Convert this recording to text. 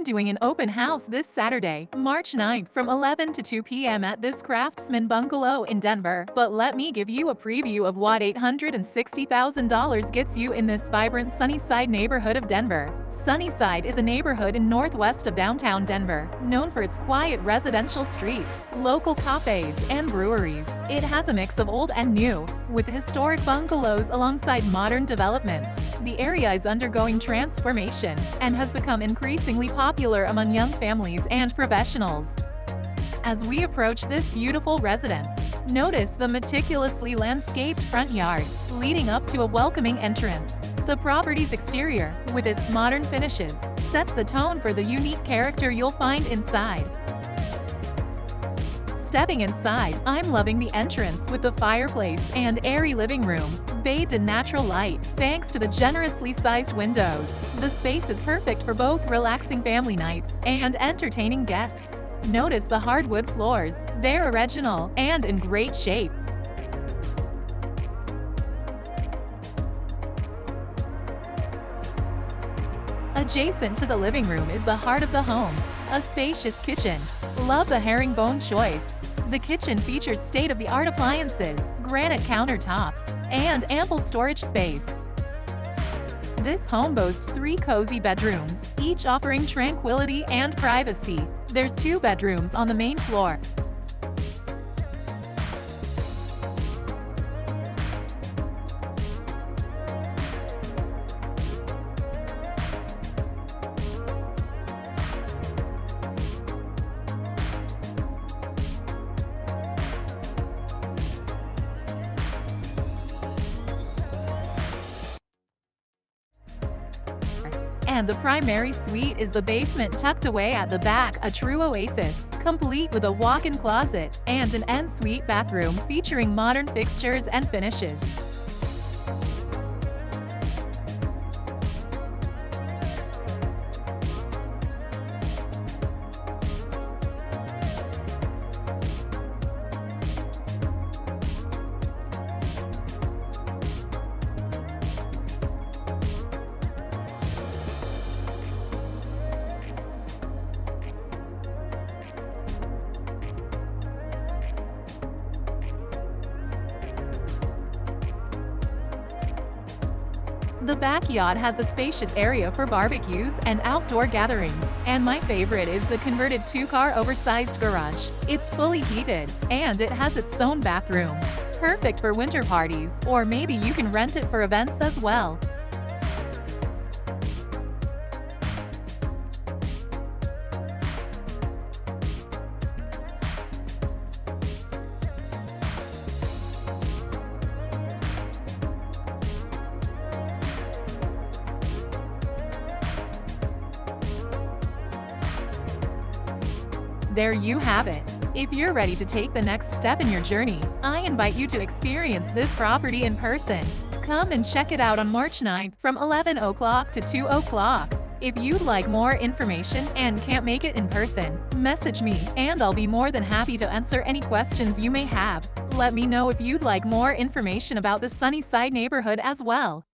doing an open house this Saturday, March 9th from 11 to 2 p.m. at this craftsman bungalow in Denver. But let me give you a preview of what $860,000 gets you in this vibrant Sunnyside neighborhood of Denver. Sunnyside is a neighborhood in northwest of downtown Denver, known for its quiet residential streets, local cafes, and breweries. It has a mix of old and new, with historic bungalows alongside modern developments. The area is undergoing transformation and has become increasingly popular among young families and professionals. As we approach this beautiful residence, notice the meticulously landscaped front yard, leading up to a welcoming entrance. The property's exterior, with its modern finishes, sets the tone for the unique character you'll find inside. Stepping inside, I'm loving the entrance with the fireplace and airy living room, bathed in natural light, thanks to the generously sized windows. The space is perfect for both relaxing family nights and entertaining guests. Notice the hardwood floors. They're original and in great shape. Adjacent to the living room is the heart of the home, a spacious kitchen. Love the herringbone choice. The kitchen features state-of-the-art appliances, granite countertops, and ample storage space. This home boasts 3 cozy bedrooms, each offering tranquility and privacy. There's 2 bedrooms on the main floor. And the primary suite is the basement tucked away at the back, a true oasis, complete with a walk-in closet and an en-suite bathroom featuring modern fixtures and finishes. The backyard has a spacious area for barbecues and outdoor gatherings, and my favorite is the converted 2-car oversized garage. It's fully heated, and it has its own bathroom. Perfect for winter parties, or maybe you can rent it for events as well. There you have it. If you're ready to take the next step in your journey, I invite you to experience this property in person. Come and check it out on March 9th from 11 o'clock to 2 o'clock. If you'd like more information and can't make it in person, message me and I'll be more than happy to answer any questions you may have. Let me know if you'd like more information about the Sunnyside neighborhood as well.